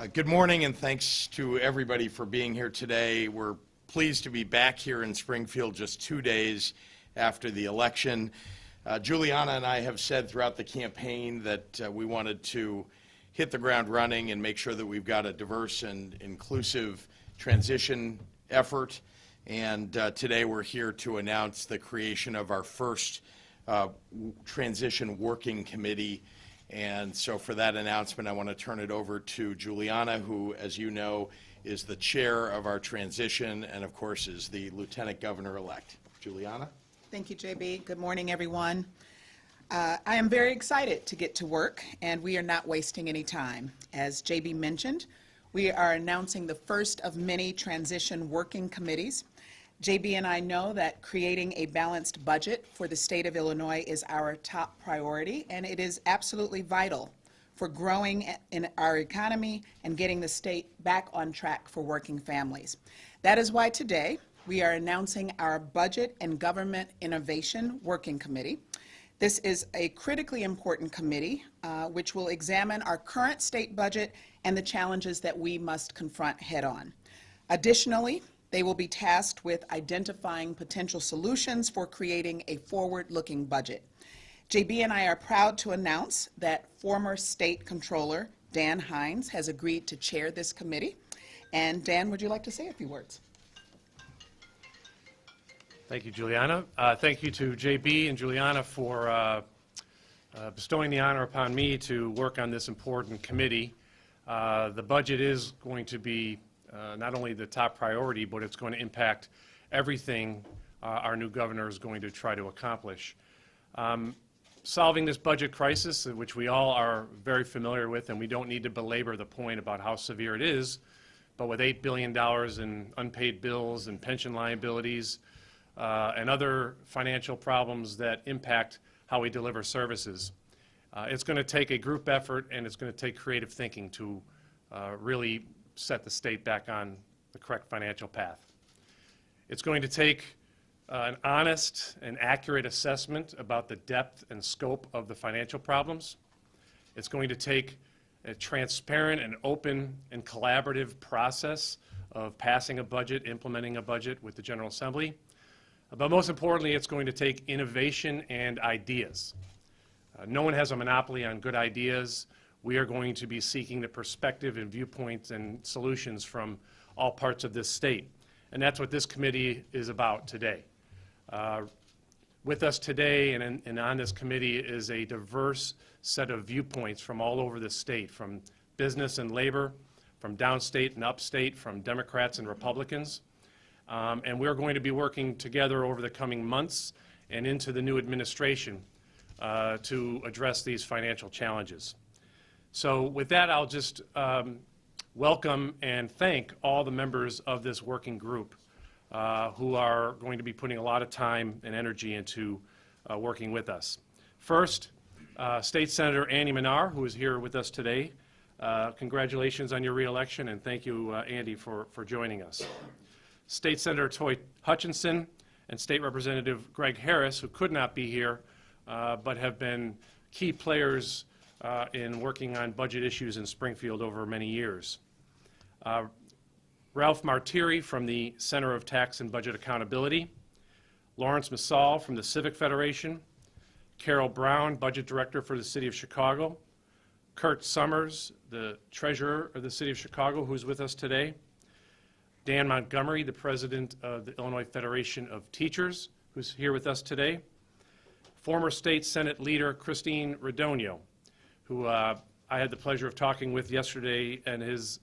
Good morning, and thanks to everybody for being here today. We're pleased to be back here in Springfield just 2 days after the election. Juliana and I have said throughout the campaign that we wanted to hit the ground running and make sure that we've got a diverse and inclusive transition effort. And today we're here to announce the creation of our first transition working committee. And so for that announcement, I want to turn it over to Juliana, who, as you know, is the chair of our transition and, of course, is the Lieutenant Governor-elect. Juliana? Thank you, JB. Good morning, everyone. I am very excited to get to work, and we are not wasting any time. As JB mentioned, we are announcing the first of many transition working committees. JB and I know that creating a balanced budget for the state of Illinois is our top priority, and it is absolutely vital for growing in our economy and getting the state back on track for working families. That is why today we are announcing our Budget and Government Innovation Working Committee. This is a critically important committee which will examine our current state budget and the challenges that we must confront head-on. Additionally, they will be tasked with identifying potential solutions for creating a forward-looking budget. JB and I are proud to announce that former State Comptroller Dan Hynes has agreed to chair this committee. And Dan, would you like to say a few words? Thank you, Juliana. Thank you to JB and Juliana for bestowing the honor upon me to work on this important committee. The budget is going to be not only the top priority, but it's going to impact everything our new governor is going to try to accomplish. Solving this budget crisis, which we all are very familiar with, and we don't need to belabor the point about how severe it is, but with $8 billion in unpaid bills and pension liabilities and other financial problems that impact how we deliver services, it's going to take a group effort, and it's going to take creative thinking to really set the state back on the correct financial path. It's going to take an honest and accurate assessment about the depth and scope of the financial problems. It's going to take a transparent and open and collaborative process of passing a budget, implementing a budget with the General Assembly. But most importantly, it's going to take innovation and ideas. No one has a monopoly on good ideas. We are going to be seeking the perspective and viewpoints and solutions from all parts of this state. And that's what this committee is about today. With us today and on this committee is a diverse set of viewpoints from all over the state, from business and labor, from downstate and upstate, from Democrats and Republicans. And we're going to be working together over the coming months and into the new administration to address these financial challenges. So with that, I'll just welcome and thank all the members of this working group who are going to be putting a lot of time and energy into working with us. First, State Senator Andy Minar, who is here with us today. Congratulations on your re-election, and thank you, Andy, for joining us. State Senator Toy Hutchinson and State Representative Greg Harris, who could not be here, but have been key players in working on budget issues in Springfield over many years. Ralph Martiri from the Center of Tax and Budget Accountability, Lawrence Massall from the Civic Federation, Carol Brown, Budget Director for the City of Chicago, Kurt Summers, the Treasurer of the City of Chicago, who's with us today, Dan Montgomery, the President of the Illinois Federation of Teachers, who's here with us today, former State Senate Leader Christine Radonio, who I had the pleasure of talking with yesterday, and is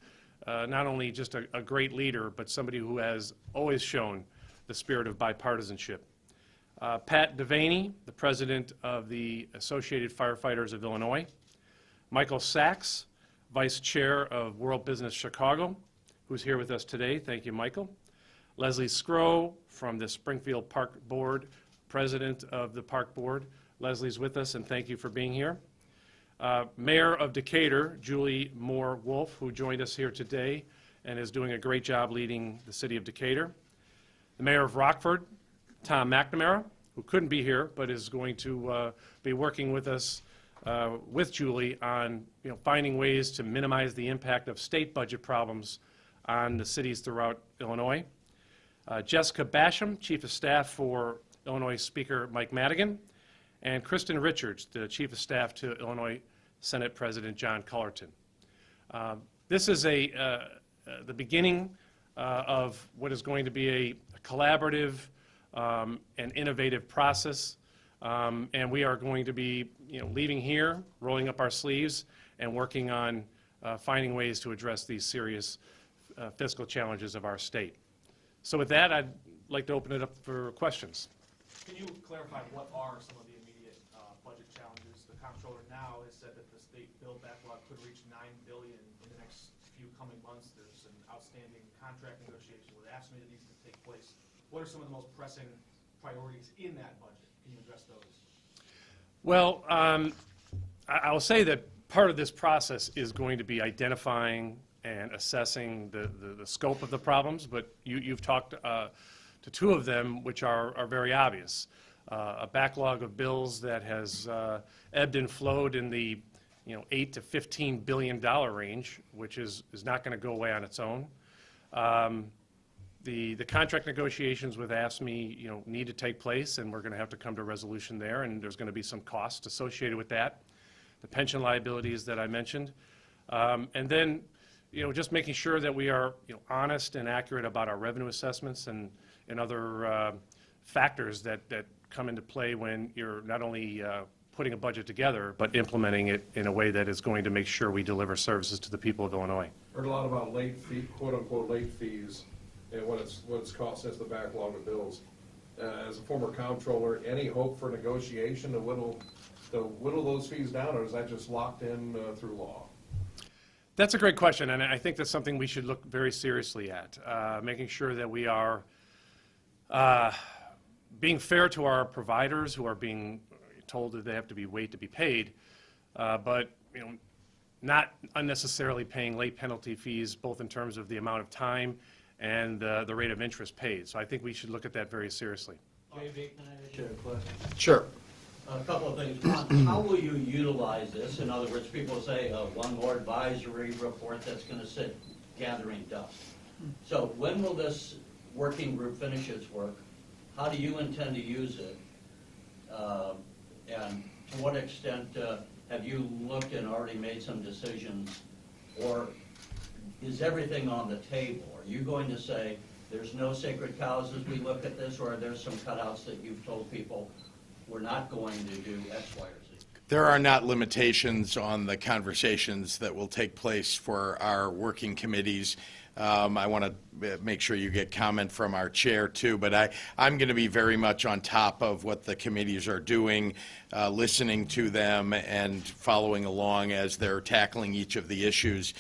not only just a great leader, but somebody who has always shown the spirit of bipartisanship. Pat Devaney, the President of the Associated Firefighters of Illinois. Michael Sachs, Vice Chair of World Business Chicago, who's here with us today. Thank you, Michael. Leslie Scrow from the Springfield Park Board, President of the Park Board. Leslie's with us, and thank you for being here. Mayor of Decatur, Julie Moore Wolf, who joined us here today and is doing a great job leading the city of Decatur. The Mayor of Rockford, Tom McNamara, who couldn't be here but is going to be working with us with Julie on finding ways to minimize the impact of state budget problems on the cities throughout Illinois. Jessica Basham, Chief of Staff for Illinois Speaker Mike Madigan, and Kristen Richards, the Chief of Staff to Illinois Senate President John Cullerton. This is the beginning of what is going to be a collaborative and innovative process, and we are going to be leaving here, rolling up our sleeves, and working on finding ways to address these serious fiscal challenges of our state. So with that, I'd like to open it up for questions. Can you clarify what are some of the immediate budget challenges? The comptroller now has said that the state bill backlog could reach $9 billion in the next few coming months. There's an outstanding contract negotiation with AFSCME that needs to take place. What are some of the most pressing priorities in that budget? Can you address those? Well, I'll say that part of this process is going to be identifying and assessing the scope of the problems, but you've talked to two of them which are very obvious. A backlog of bills that has ebbed and flowed in the $8 to $15 billion range, which is not going to go away on its own. The contract negotiations with AFSCME need to take place, and we're going to have to come to a resolution there, and there's going to be some costs associated with that. The pension liabilities that I mentioned. And then just making sure that we are honest and accurate about our revenue assessments and other factors that come into play when you're not only putting a budget together, but implementing it in a way that is going to make sure we deliver services to the people of Illinois. Heard a lot about late fee, quote-unquote late fees, and what it's costing us the backlog of bills. As a former comptroller, any hope for negotiation to whittle those fees down, or is that just locked in through law? That's a great question, and I think that's something we should look very seriously at, making sure that we are being fair to our providers who are being told that they have to wait to be paid, but not unnecessarily paying late penalty fees, both in terms of the amount of time and the rate of interest paid. So I think we should look at that very seriously. J.B., can I ask you a question? Sure. A couple of things. One, how will you utilize this? In other words, people say one more advisory report that's going to sit gathering dust. So when will this working group finish its work? How do you intend to use it? And to what extent have you looked and already made some decisions? Or is everything on the table? Are you going to say there's no sacred cows as we look at this, or are there some cutouts that you've told people we're not going to do X, Y, or Z? There are not limitations on the conversations that will take place for our working committees. I want to make sure you get comment from our chair too, but I'm going to be very much on top of what the committees are doing, listening to them and following along as they're tackling each of the issues.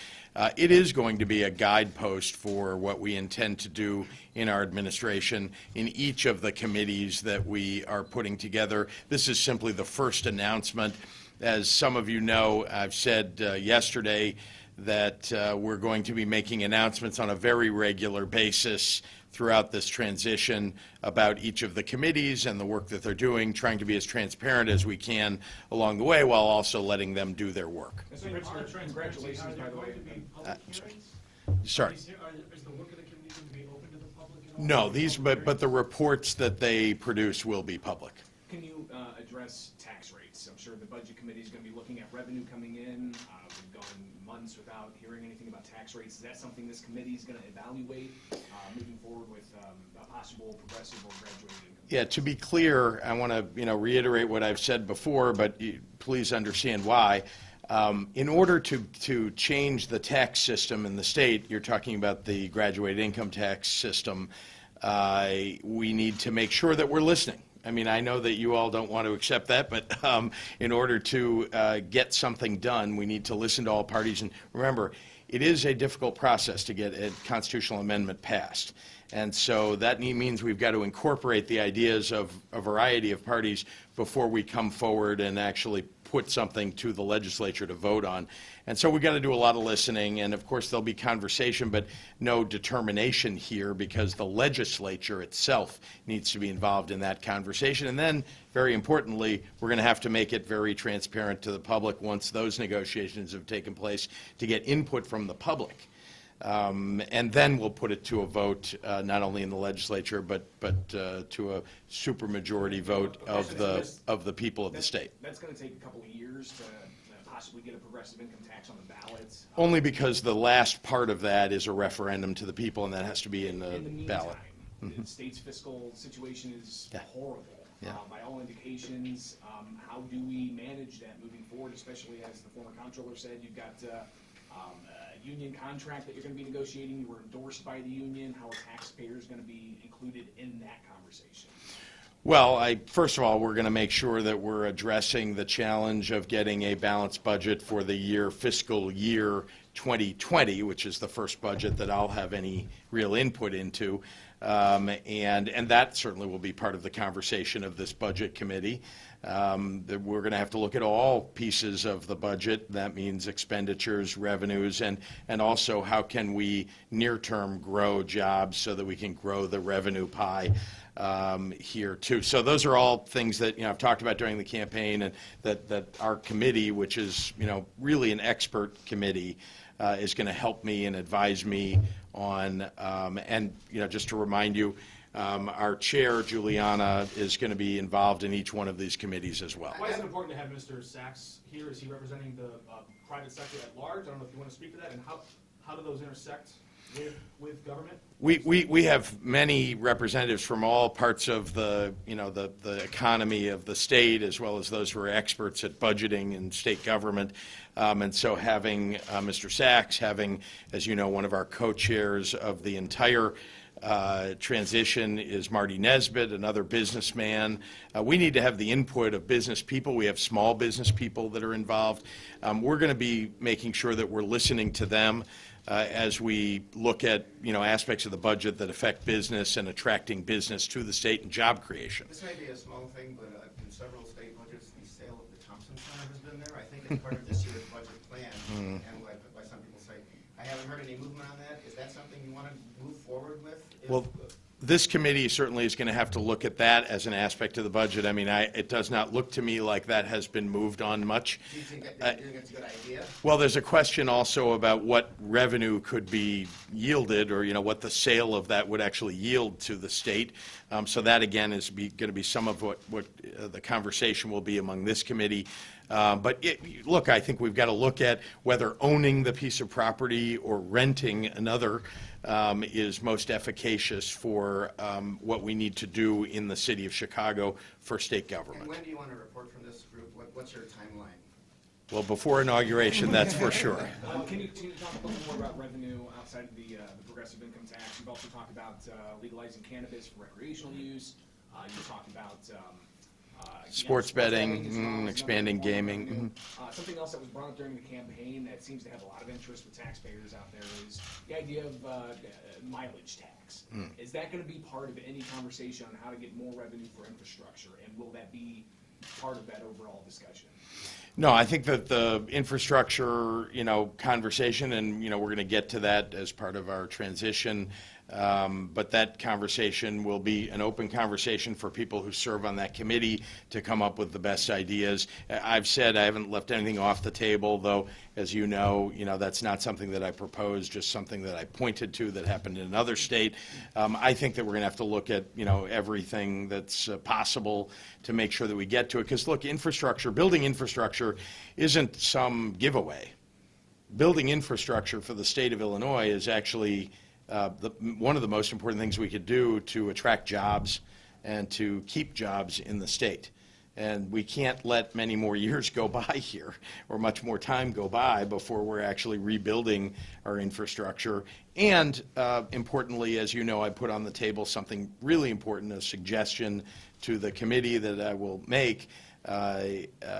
It is going to be a guidepost for what we intend to do in our administration in each of the committees that we are putting together. This is simply the first announcement. As some of you know, I've said yesterday that we're going to be making announcements on a very regular basis throughout this transition about each of the committees and the work that they're doing, trying to be as transparent as we can along the way while also letting them do their work. Mr. Pritzker, congratulations, by the way. Sorry. Is the work of the committee going to be open to the public at all? No, but the reports that they produce will be public. Can you address tax rates? I'm sure the budget committee is going to be looking at revenue coming in. We've gone months without hearing anything about tax rates. Is that something this committee is going to evaluate moving forward with a possible progressive or graduated income? Yeah, to be clear, I want to reiterate what I've said before, but please understand why. In order to change the tax system in the state, you're talking about the graduated income tax system, we need to make sure that we're listening. I mean, I know that you all don't want to accept that, but in order to get something done, we need to listen to all parties. And remember, it is a difficult process to get a constitutional amendment passed. And so that means we've got to incorporate the ideas of a variety of parties before we come forward and actually put something to the legislature to vote on. And so we got to do a lot of listening, and of course there'll be conversation, but no determination here, because the legislature itself needs to be involved in that conversation. And then, very importantly, we're going to have to make it very transparent to the public once those negotiations have taken place, to get input from the public. And then we'll put it to a vote, not only in the legislature, but to a supermajority vote of the people of the state. That's going to take a couple of years to possibly get a progressive income tax on the ballots. Only because the last part of that is a referendum to the people, and that has to be in the ballot. The state's fiscal situation is horrible. Yeah. By all indications, how do we manage that moving forward, especially as the former comptroller said, you've got a union contract that you're going to be negotiating, you were endorsed by the union, how are taxpayers going to be included in that conversation? Well, first of all, we're going to make sure that we're addressing the challenge of getting a balanced budget for the fiscal year 2020, which is the first budget that I'll have any real input into. And that certainly will be part of the conversation of this budget committee. That we're going to have to look at all pieces of the budget. That means expenditures, revenues, and also how can we near-term grow jobs so that we can grow the revenue pie here too. So those are all things that I've talked about during the campaign, and that our committee, which is really an expert committee, is going to help me and advise me on. And just to remind you, our chair, Juliana, is going to be involved in each one of these committees as well. Why is it important to have Mr. Sachs here? Is he representing the private sector at large? I don't know if you want to speak to that, and how do those intersect with government? We have many representatives from all parts of the economy of the state, as well as those who are experts at budgeting and state government. And so having Mr. Sachs, having, as you know, one of our co-chairs of the entire transition is Marty Nesbitt, another businessman. We need to have the input of business people. We have small business people that are involved. We're going to be making sure that we're listening to them as we look at aspects of the budget that affect business and attracting business to the state and job creation. This may be a small thing, but in several state budgets, the sale of the Thompson Center has been there. I think it's part of this year's budget plan, and why some people say, I haven't heard any movement on that. Is that something you want to move forward with? Well, this committee certainly is going to have to look at that as an aspect of the budget. I mean, it does not look to me like that has been moved on much. Do you think it's a good idea? Well, there's a question also about what revenue could be yielded, or what the sale of that would actually yield to the state. So that again is going to be some of what the conversation will be among this committee. But look, I think we've got to look at whether owning the piece of property or renting another is most efficacious for what we need to do in the city of Chicago for state government. And when do you want to report from this group? What's your timeline? Well, before inauguration, that's for sure. Can you talk a little more about revenue outside of the progressive income tax? You've also talked about legalizing cannabis for recreational use. You talked about Sports betting, expanding gaming. Something else that was brought up during the campaign that seems to have a lot of interest with taxpayers out there is the idea of mileage tax. Is that going to be part of any conversation on how to get more revenue for infrastructure, and will that be part of that overall discussion? No, I think that the infrastructure, conversation, and, we're going to get to that as part of our transition, but that conversation will be an open conversation for people who serve on that committee to come up with the best ideas. I've said I haven't left anything off the table, though, as you know, that's not something that I proposed, just something that I pointed to that happened in another state. I think that we're going to have to look at, everything that's possible to make sure that we get to it. Because, look, building infrastructure isn't some giveaway. Building infrastructure for the state of Illinois is actually one of the most important things we could do to attract jobs and to keep jobs in the state. And we can't let many more years go by here, or much more time go by, before we're actually rebuilding our infrastructure. And importantly, as you know, I put on the table something really important, a suggestion to the committee that I will make,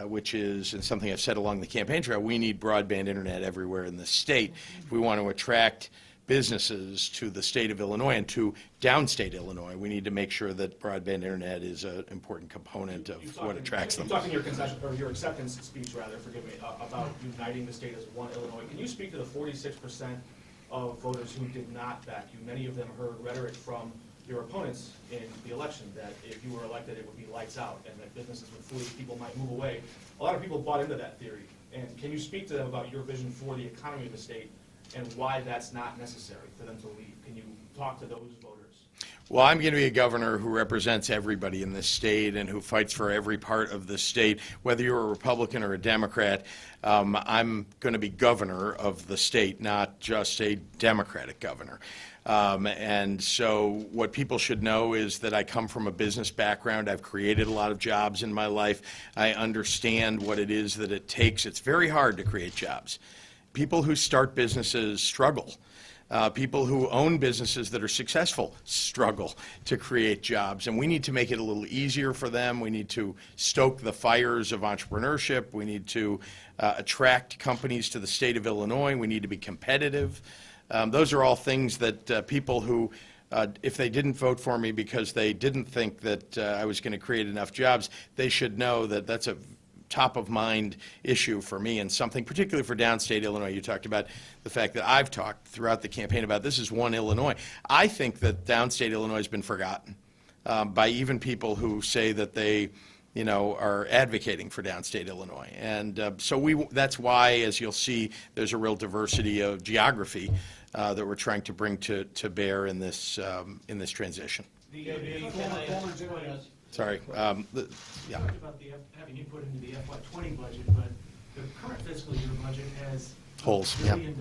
which is, and something I've said along the campaign trail, we need broadband internet everywhere in the state if we want to attract businesses to the state of Illinois and to downstate Illinois. We need to make sure that broadband internet is an important component of what attracts them. You talked in your concession, or your acceptance speech, rather, forgive me, about uniting the state as one Illinois. Can you speak to the 46% of voters who did not back you? Many of them heard rhetoric from your opponents in the election that if you were elected, it would be lights out and that businesses would flee, people might move away. A lot of people bought into that theory. And can you speak to them about your vision for the economy of the state and why that's not necessary for them to leave? Can you talk to those voters? Well, I'm going to be a governor who represents everybody in this state and who fights for every part of the state. Whether you're a Republican or a Democrat, I'm going to be governor of the state, not just a Democratic governor. And so what people should know is that I come from a business background. I've created a lot of jobs in my life. I understand what it is that it takes. It's very hard to create jobs. People who start businesses struggle. People who own businesses that are successful struggle to create jobs, and we need to make it a little easier for them. We need to stoke the fires of entrepreneurship. We need to attract companies to the state of Illinois. We need to be competitive. Those are all things that people who, if they didn't vote for me because they didn't think that I was going to create enough jobs, they should know that that's a top-of-mind issue for me, and something particularly for downstate Illinois. You talked about the fact that I've talked throughout the campaign about this is one Illinois. I think that downstate Illinois has been forgotten by even people who say that they, you know, are advocating for downstate Illinois. And so that's why, as you'll see, there's a real diversity of geography that we're trying to bring to bear in this transition. Sorry. Yeah. Talked about having input into the FY20 budget, but the current fiscal year budget has holes. $1 billion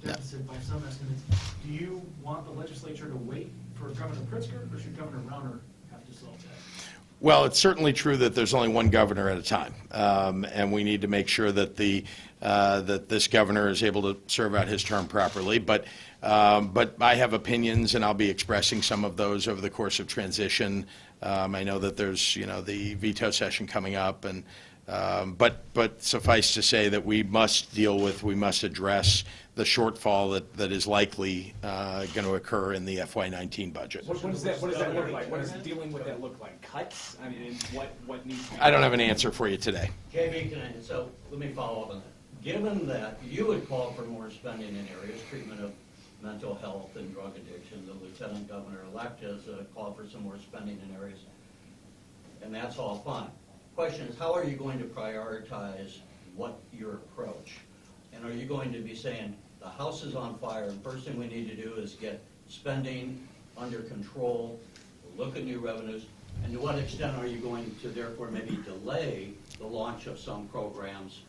deficit by some estimates. Do you want the legislature to wait for Governor Pritzker, or should Governor Rauner have to solve that? Well, it's certainly true that there's only one governor at a time, and we need to make sure that that this governor is able to serve out his term properly. But I have opinions, and I'll be expressing some of those over the course of transition. I know that there's, you know, the veto session coming up, and but suffice to say that we must address the shortfall that is likely going to occur in the FY19 budget. What does that look like? What does dealing with that look like? Cuts? I mean, what needs to be done? I don't have an answer for you today. KB, so let me follow up on that. Given that you would call for more spending in areas, treatment of mental health and drug addiction, the Lieutenant Governor-elect has called for some more spending in areas, and that's all fine. Question is, how are you going to prioritize what your approach? And are you going to be saying, the house is on fire, and first thing we need to do is get spending under control, look at new revenues, and to what extent are you going to therefore maybe delay the launch of some programs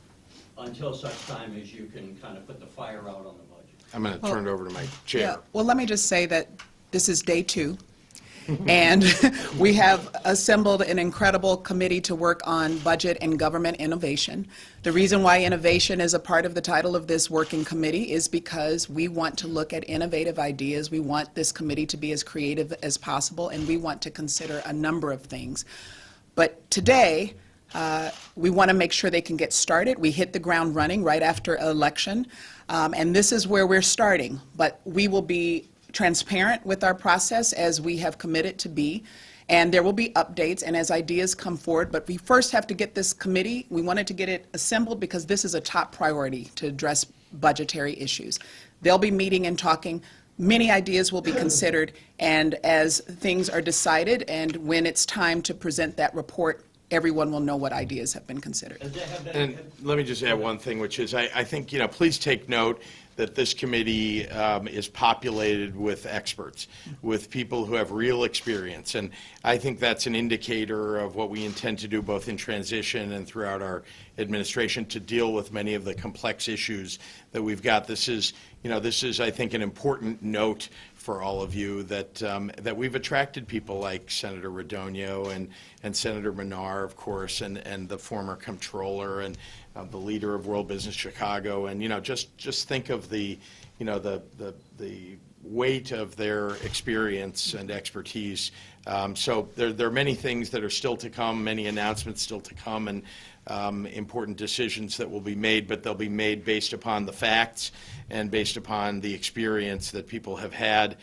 until such time as you can kind of put the fire out on the budget? I'm going to turn it over to my chair. Yeah, well, let me just say that this is day 2. And we have assembled an incredible committee to work on budget and government innovation. The reason why innovation is a part of the title of this working committee is because we want to look at innovative ideas. We want this committee to be as creative as possible, and we want to consider a number of things. But today, we want to make sure they can get started. We hit the ground running right after election, and this is where we're starting. But we will be transparent with our process as we have committed to be, and there will be updates and as ideas come forward. But we first have to get this committee, we wanted to get it assembled because this is a top priority to address budgetary issues. They'll be meeting and talking. Many ideas will be considered, and as things are decided and when it's time to present that report, everyone will know what ideas have been considered. And let me just add one thing, which is I think, you know, please take note that this committee is populated with experts, with people who have real experience. And I think that's an indicator of what we intend to do both in transition and throughout our administration to deal with many of the complex issues that we've got. This is, I think, an important note for all of you that that we've attracted people like Senator Radonio and Senator Menard, of course, and the former comptroller and the leader of World Business Chicago, and just think of the weight of their experience and expertise. So there are many things that are still to come, many announcements still to come, and important decisions that will be made, but they'll be made based upon the facts and based upon the experience that people have had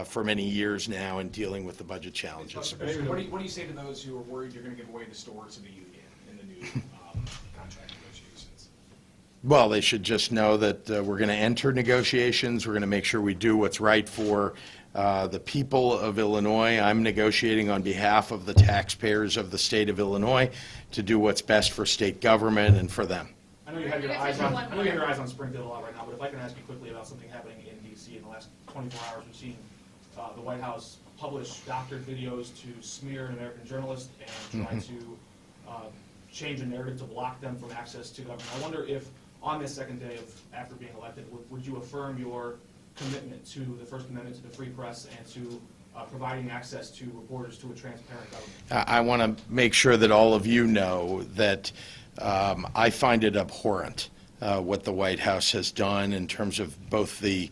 for many years now in dealing with the budget challenges. What do you say to those who are worried you're going to give away the store to the union in the new contract negotiations? Well, they should just know that we're going to enter negotiations. We're going to make sure we do what's right for the people of Illinois. I'm negotiating on behalf of the taxpayers of the state of Illinois to do what's best for state government and for them. I know you have your eyes on Springfield a lot right now, but if I can ask you quickly about something happening in D.C. in the last 24 hours, we've seen the White House publish doctored videos to smear an American journalist and try to change a narrative to block them from access to government. I wonder if on this second day after being elected, would you affirm your commitment to the First Amendment, to the free press, and to providing access to reporters to a transparent government? I want to make sure that all of you know that I find it abhorrent what the White House has done in terms of both the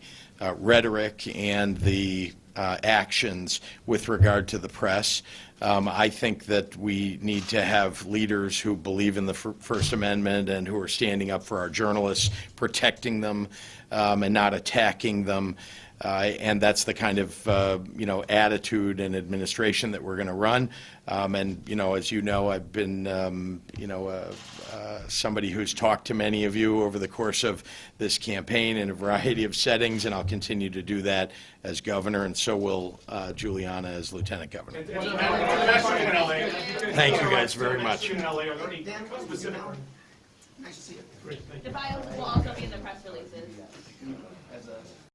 rhetoric and the actions with regard to the press. I think that we need to have leaders who believe in the First Amendment and who are standing up for our journalists, protecting them, and not attacking them. And that's the kind of attitude and administration that we're going to run. And as you know, I've been somebody who's talked to many of you over the course of this campaign in a variety of settings, and I'll continue to do that as governor, and so will Juliana as lieutenant governor. Thank you guys very much. Dan, nice to see you. The bios will also be in the press releases. As a